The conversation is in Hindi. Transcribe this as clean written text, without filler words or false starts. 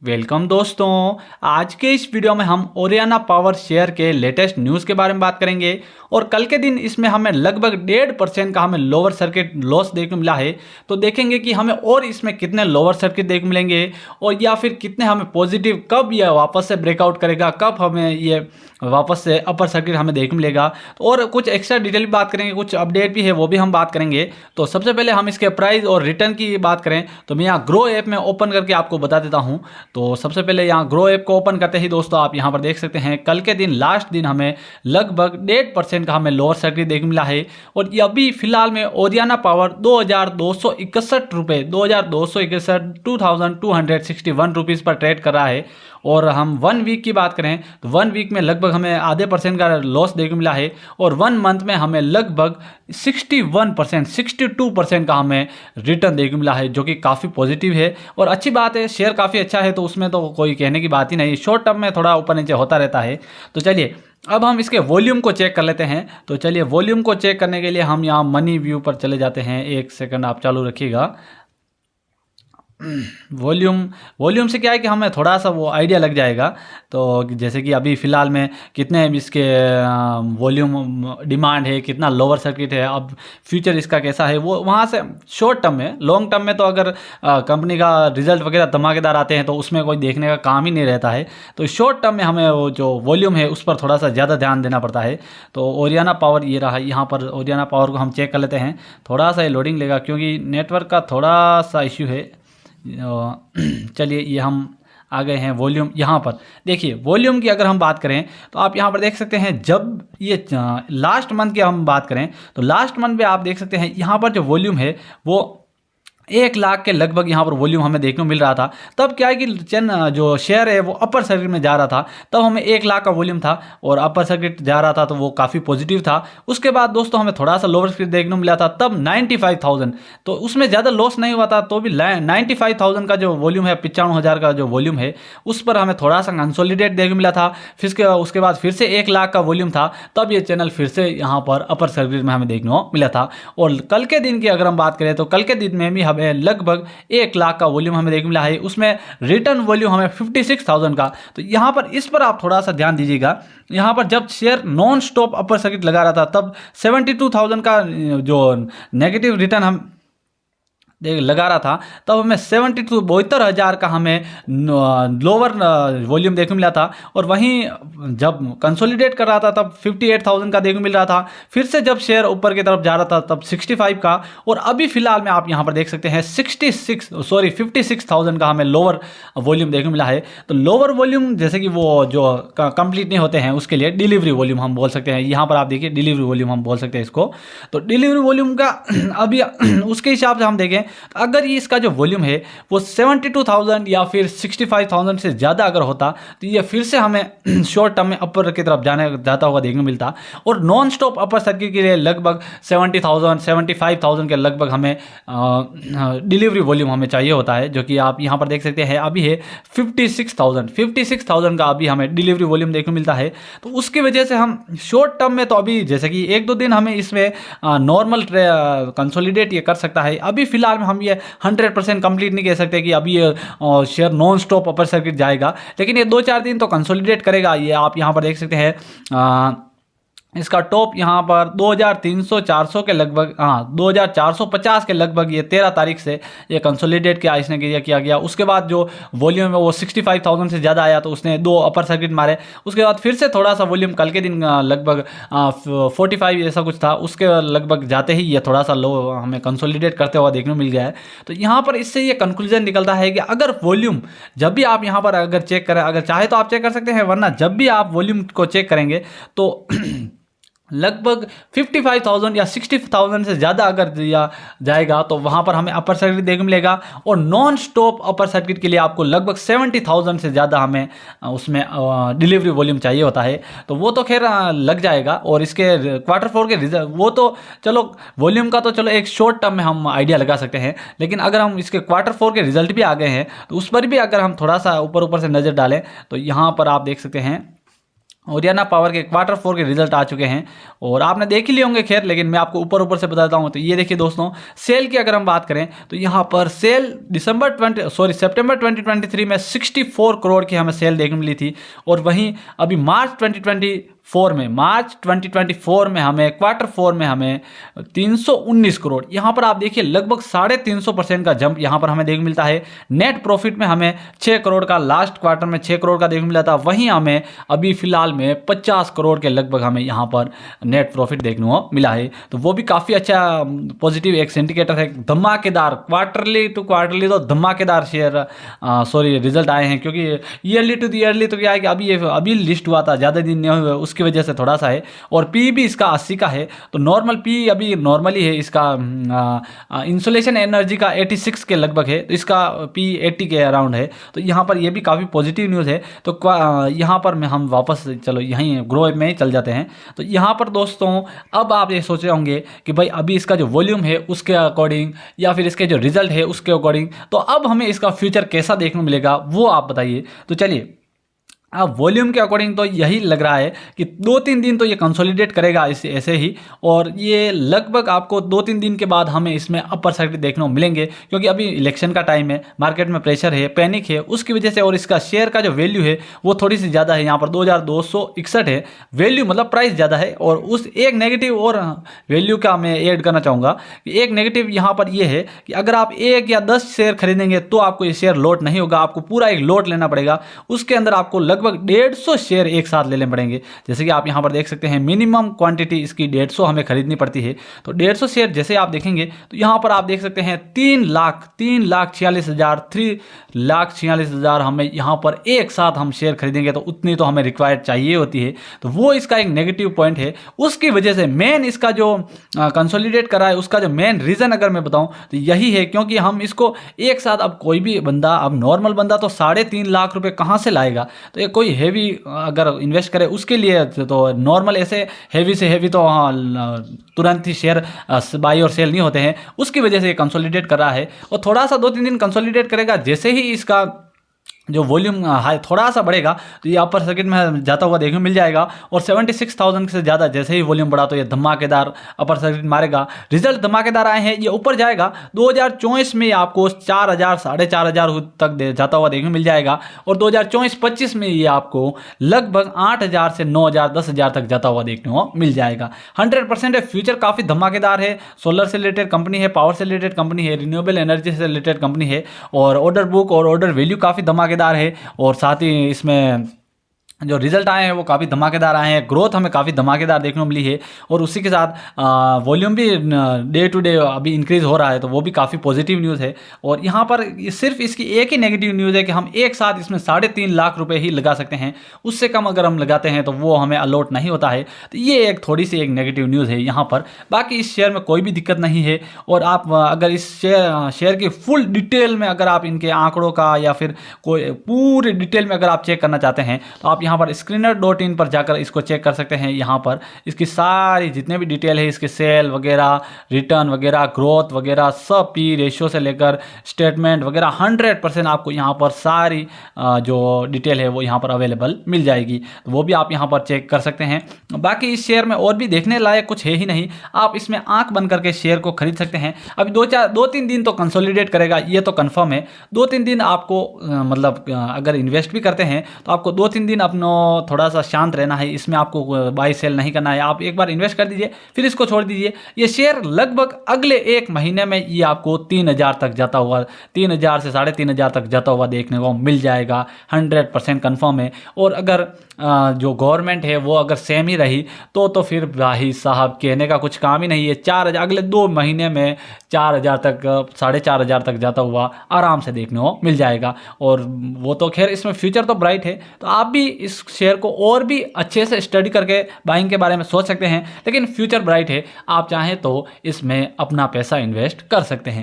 वेलकम दोस्तों। आज के इस वीडियो में हम ओरियाना पावर शेयर के लेटेस्ट न्यूज़ के बारे में बात करेंगे और कल के दिन इसमें हमें लगभग 1.5% का हमें लोअर सर्किट लॉस देखने को मिला है। तो देखेंगे कि हमें और इसमें कितने लोअर सर्किट देखने को मिलेंगे और या फिर कितने हमें पॉजिटिव, कब यह वापस से ब्रेकआउट करेगा, कब हमें ये वापस से अपर सर्किट हमें देखने मिलेगा। तो और कुछ एक्स्ट्रा डिटेल भी बात करेंगे, कुछ अपडेट भी है वो भी हम बात करेंगे। तो सबसे पहले हम इसके प्राइस और रिटर्न की बात करें तो मैं यहाँ ग्रो ऐप में ओपन करके आपको बता देता हूँ। तो सबसे पहले यहाँ ग्रो ऐप को ओपन करते ही दोस्तों आप यहाँ पर देख सकते हैं कल के दिन लास्ट दिन हमें लगभग 1.5% का हमें लोअर सर्किट देखने मिला है। और ये अभी फिलहाल में ओरियाना पावर 2261 रुपये 2261 रुपीज़ पर ट्रेड कर रहा है। और हम 1 वीक की बात करें तो 1 वीक में लगभग हमें आधे % का लॉस देखने मिला है और 1 मंथ में हमें लगभग 62% का हमें रिटर्न देखने मिला है, जो कि काफ़ी पॉजिटिव है और अच्छी बात है। शेयर काफ़ी अच्छा है तो उसमें तो कोई कहने की बात ही नहीं। शॉर्ट टर्म में थोड़ा ऊपर नीचे होता रहता है। तो चलिए अब हम इसके वॉल्यूम को चेक कर लेते हैं। तो चलिए वॉल्यूम को चेक करने के लिए हम यहाँ मनी व्यू पर चले जाते हैं। एक सेकंड आप चालू रखिएगा। वॉल्यूम से क्या है कि हमें थोड़ा सा वो आइडिया लग जाएगा। तो जैसे कि अभी फ़िलहाल में कितने इसके वॉल्यूम डिमांड है, कितना लोअर सर्किट है, अब फ्यूचर इसका कैसा है, वो वहाँ से शॉर्ट टर्म में। लॉन्ग टर्म में तो अगर कंपनी का रिजल्ट वगैरह धमाकेदार आते हैं तो उसमें कोई देखने का काम ही नहीं रहता है। तो शॉर्ट टर्म में हमें वो जो वॉल्यूम है उस पर थोड़ा सा ज़्यादा ध्यान देना पड़ता है। तो ओरियाना पावर ये रहा, यहाँ पर ओरियाना पावर को हम चेक कर लेते हैं। थोड़ा सा ये लोडिंग लेगा क्योंकि नेटवर्क का थोड़ा सा इश्यू है। चलिए ये हम आ गए हैं वॉल्यूम। यहाँ पर देखिए वॉल्यूम की अगर हम बात करें तो आप यहाँ पर देख सकते हैं, जब ये लास्ट मंथ की हम बात करें तो लास्ट मंथ में आप देख सकते हैं यहाँ पर जो वॉल्यूम है वो 1 लाख के लगभग यहाँ पर वॉल्यूम हमें देखने को मिल रहा था। तब क्या है कि जो शेयर है वो अपर सर्किट में जा रहा था, तब हमें 1 लाख का वॉल्यूम था और अपर सर्किट जा रहा था तो वो काफ़ी पॉजिटिव था। उसके बाद दोस्तों हमें थोड़ा सा लोअर सर्किट देखने को मिला था, तब 95,000, तो उसमें ज़्यादा लॉस नहीं हुआ था। तो भी 95,000 का जो वॉल्यूम है, 95,000 का जो वॉल्यूम है उस पर हमें थोड़ा सा कंसोलिडेट देखने को मिला था। फिर उसके बाद फिर से 1 लाख का वॉल्यूम था, तब ये चैनल फिर से यहाँ पर अपर सर्किट में हमें देखने को मिला था। और कल के दिन की अगर हम बात करें तो कल के दिन में भी हमें लगभग 1 लाख का वॉल्यूम हमें देखने मिला है। उसमें रिटर्न वॉल्यूम हमें 56,000 का। तो यहाँ पर इस पर आप थोड़ा सा ध्यान दीजिएगा। यहाँ पर जब share non stop upper circuit लगा रहा था तब 72,000 का जो नेगेटिव रिटर्न हम लगा रहा था, तब हमें 72,000 का हमें लोअर वॉल्यूम देखने मिला था। और वहीं जब कंसोलिडेट कर रहा था तब 58,000 का देखने मिल रहा था। फिर से जब शेयर ऊपर की तरफ जा रहा था तब 65 का। और अभी फिलहाल में आप यहाँ पर देख सकते हैं 56,000 का हमें लोअर वॉल्यूम देखने मिला है। तो लोअर वॉल्यूम जैसे कि वो जो कंप्लीट नहीं होते हैं उसके लिए डिलीवरी वॉल्यूम हम बोल सकते हैं। यहाँ पर आप देखिए डिलीवरी वॉल्यूम हम बोल सकते हैं इसको। तो डिलीवरी वॉल्यूम का अभी उसके हिसाब से हम देखें तो अगर ये इसका जो वॉल्यूम है वो 72,000 या फिर 65,000 से ज़्यादा अगर होता तो ये फिर से हमें शॉर्ट टर्म में अपर की तरफ जाता हुआ देखने को मिलता। और नॉन स्टॉप अपर सर्किट के लिए लगभग 70,000 75,000 के लगभग हमें डिलीवरी वॉल्यूम हमें चाहिए होता है, जो कि आप यहाँ पर देख सकते हैं अभी है 56,000 का अभी हमें डिलीवरी वॉल्यूम देखने को मिलता है। तो उसकी वजह से हम शॉर्ट टर्म में तो अभी जैसे कि 1-2 दिन हमें इसमें नॉर्मल कंसोलिडेट ये कर सकता है। अभी फिलहाल में हम ये 100% कंप्लीट नहीं कह सकते कि अभी ये share non stop upper circuit जाएगा, लेकिन ये 2-4 दिन तो कंसोलिडेट करेगा। ये आप यहाँ पर देख सकते हैं इसका टॉप यहाँ पर 2300-400 के लगभग, 2450 के लगभग ये 13 तारीख से ये कंसोलिडेट किया गया। उसके बाद जो वॉल्यूम है वो 65,000 से ज़्यादा आया तो उसने 2 अपर सर्किट मारे। उसके बाद फिर से थोड़ा सा वॉल्यूम कल के दिन लगभग 45 ऐसा कुछ था, उसके लगभग जाते ही ये थोड़ा सा लो हमें कंसोलिडेट करते हुआ देखने को मिल गया है। तो यहाँ पर इससे ये कंक्लूजन निकलता है कि अगर वॉल्यूम जब भी आप यहाँ पर अगर चेक करें, अगर चाहे तो आप चेक कर सकते हैं, वरना जब भी आप वॉल्यूम को चेक करेंगे तो लगभग 55,000 या 60,000 से ज़्यादा अगर दिया जाएगा तो वहाँ पर हमें अपर सर्किट देखने मिलेगा। और नॉन स्टॉप अपर सर्किट के लिए आपको लगभग 70,000 से ज़्यादा हमें उसमें डिलीवरी वॉल्यूम चाहिए होता है। तो वो तो खैर लग जाएगा। और इसके Q4 के रिजल्ट वो तो चलो वॉल्यूम का तो चलो एक शॉर्ट टर्म में हम आइडिया लगा सकते हैं, लेकिन अगर हम इसके Q4 के रिजल्ट भी आ गए हैं तो उस पर भी अगर हम थोड़ा सा ऊपर से नज़र डालें तो यहाँ पर आप देख सकते हैं हरियाणा पावर के क्वार्टर 4 के रिजल्ट आ चुके हैं और आपने देख ही लिए होंगे खैर, लेकिन मैं आपको ऊपर ऊपर से बताता हूँ। तो ये देखिए दोस्तों, सेल की अगर हम बात करें तो यहाँ पर सेल सितंबर 2023 में 64 करोड़ की हमें सेल देखने मिली थी। और वहीं अभी मार्च 2024 में हमें क्वार्टर 4 में हमें 319 करोड़, यहाँ पर आप देखिए लगभग 350% का जंप यहाँ पर हमें देखने मिलता है। नेट प्रॉफिट में हमें 6 करोड़ का, लास्ट क्वार्टर में 6 करोड़ का देखने मिला था, वहीं हमें अभी फिलहाल में 50 करोड़ के लगभग हमें यहाँ पर नेट प्रॉफिट देखने को मिला है। तो वो भी काफ़ी अच्छा पॉजिटिव एक इंडिकेटर है। धमाकेदार क्वार्टरली तो धमाकेदार रिजल्ट आए हैं, क्योंकि ईयरली टू ईयरली तो क्या है कि अभी लिस्ट हुआ था, ज़्यादा दिन नहीं हुए, उसकी वजह से थोड़ा सा है। और पी भी इसका 80 का है, तो नॉर्मल पी अभी नॉर्मली है इसका। इंसुलेशन एनर्जी का 86 के लगभग है, तो इसका पी 80 के अराउंड है। तो यहाँ पर ये भी काफ़ी पॉजिटिव न्यूज़ है। तो यहाँ पर हम वापस चलो यहीं ग्रो में ही चल जाते हैं। तो यहाँ पर दोस्तों अब आप ये सोच रहे होंगे कि भाई अभी इसका जो वॉल्यूम है उसके अकॉर्डिंग या फिर इसके जो रिजल्ट है उसके अकॉर्डिंग, तो अब हमें इसका फ्यूचर कैसा देखने को मिलेगा वो आप बताइए। तो चलिए, अब वॉल्यूम के अकॉर्डिंग तो यही लग रहा है कि 2-3 दिन तो ये कंसोलिडेट करेगा इसे ऐसे ही, और ये लगभग आपको 2-3 दिन के बाद हमें इसमें अपर साइड देखने को मिलेंगे, क्योंकि अभी इलेक्शन का टाइम है, मार्केट में प्रेशर है, पैनिक है, उसकी वजह से। और इसका शेयर का जो वैल्यू है वो थोड़ी सी ज़्यादा है, यहाँ पर 2261 है वैल्यू, मतलब प्राइस ज़्यादा है। और उस एक नेगेटिव और वैल्यू का मैं ऐड करना चाहूँगा कि एक नेगेटिव यहाँ पर ये है कि अगर आप 1 या 10 शेयर खरीदेंगे तो आपको ये शेयर लॉट नहीं होगा, आपको पूरा एक लॉट लेना पड़ेगा। उसके अंदर आपको लगभग 150 शेयर एक साथ लेने पड़ेंगे। जैसे कि आप यहाँ पर देख सकते हैं, मिनिमम क्वांटिटी इसकी 150 हमें खरीदनी पड़ती है। तो 150 शेयर जैसे आप देखेंगे तो यहाँ पर आप देख सकते हैं 3,46,000 हमें यहाँ पर एक साथ हम शेयर खरीदेंगे, तो उतनी तो हमें रिक्वायर्ड चाहिए होती है। तो वो इसका एक नेगेटिव पॉइंट है। उसकी वजह से मेन इसका जो कंसोलिडेट करा है उसका जो मेन रीज़न अगर मैं बताऊँ तो यही है, क्योंकि हम इसको एक साथ, अब कोई भी बंदा, अब नॉर्मल बंदा तो 3.5 लाख रुपए कहाँ से लाएगा। तो ये कोई हैवी अगर इन्वेस्ट करे उसके लिए तो नॉर्मल ऐसे हैवी से हैवी तो तुरंत ही शेयर बाई और सेल नहीं होते हैं। उसकी वजह से ये कंसोलिडेट कर रहा है, और थोड़ा सा 2-3 दिन कंसोलिडेट करेगा। जैसे ही इसका जो वॉल्यूम हाई थोड़ा सा बढ़ेगा तो ये अपर सर्किट में जाता हुआ देखने को मिल जाएगा। और 76,000 से ज़्यादा जैसे ही वॉल्यूम बढ़ा तो ये धमाकेदार अपर सर्किट मारेगा। रिजल्ट धमाकेदार आए हैं, ये ऊपर जाएगा। 2024 में आपको 4,000 4,500 तक जाता हुआ देखने को मिल जाएगा। और 2024-25 में ये आपको लगभग 8,000 से 9,000 10,000 तक जाता हुआ देखने को मिल जाएगा। 100% है, फ्यूचर काफ़ी धमाकेदार है। सोलर से रिलेटेड कंपनी है, पावर से रिलेटेड कंपनी है, रिन्यूएबल एनर्जी से रिलेटेड कंपनी है, और ऑर्डर बुक और ऑर्डर वैल्यू काफ़ी धमाकेदार है। और साथ ही इसमें जो रिजल्ट आए हैं वो काफ़ी धमाकेदार आए हैं। ग्रोथ हमें काफ़ी धमाकेदार देखने को मिली है, और उसी के साथ वॉल्यूम भी डे टू डे अभी इंक्रीज़ हो रहा है। तो वो भी काफ़ी पॉजिटिव न्यूज़ है। और यहाँ पर सिर्फ इसकी एक ही नेगेटिव न्यूज़ है कि हम एक साथ इसमें 3.5 लाख रुपए ही लगा सकते हैं। उससे कम अगर हम लगाते हैं तो वो हमें अलॉट नहीं होता है। तो ये एक थोड़ी सी एक नेगेटिव न्यूज़ है यहाँ पर। बाकी इस शेयर में कोई भी दिक्कत नहीं है। और आप अगर इस शेयर की फुल डिटेल में अगर आप इनके आंकड़ों का या फिर कोई पूरी डिटेल में अगर आप चेक करना चाहते हैं तो आप यहाँ पर screener.in पर जाकर इसको चेक कर सकते हैं। यहाँ पर इसकी सारी जितने भी डिटेल है, इसके सेल वगैरह, रिटर्न वगैरह, ग्रोथ वगैरह, सब पी रेशियो से लेकर स्टेटमेंट वगैरह 100% आपको यहाँ पर सारी जो डिटेल है वो यहाँ पर अवेलेबल मिल जाएगी। तो वो भी आप यहाँ पर चेक कर सकते हैं। बाकी इस शेयर में और भी देखने लायक कुछ है ही नहीं, आप इसमें आंख बंद करके शेयर को खरीद सकते हैं। अभी 2-3 दिन तो कंसोलिडेट करेगा, ये तो कंफर्म है। 2-3 दिन आपको मतलब अगर इन्वेस्ट भी करते हैं तो आपको 2-3 दिन अपना थोड़ा सा शांत रहना है। इसमें आपको बाई सेल नहीं करना है। आप एक बार इन्वेस्ट कर दीजिए, फिर इसको छोड़ दीजिए। ये शेयर लगभग अगले 1 महीने में ये आपको 3,000 तक जाता हुआ, 3,000 से 3,500 तक जाता हुआ देखने को मिल जाएगा। 100% कन्फर्म है। और अगर जो गवर्नमेंट है वो अगर सेम ही रही तो फिर भाई साहब कहने का कुछ काम ही नहीं है। 4,000 अगले 2 महीने में 4,000 तक, 4,500 तक जाता हुआ आराम से देखने को मिल जाएगा। और वो तो खैर इसमें फ्यूचर तो ब्राइट है। तो आप भी इस शेयर को और भी अच्छे से स्टडी करके बाइंग के बारे में सोच सकते हैं, लेकिन फ्यूचर ब्राइट है। आप चाहें तो इसमें अपना पैसा इन्वेस्ट कर सकते हैं।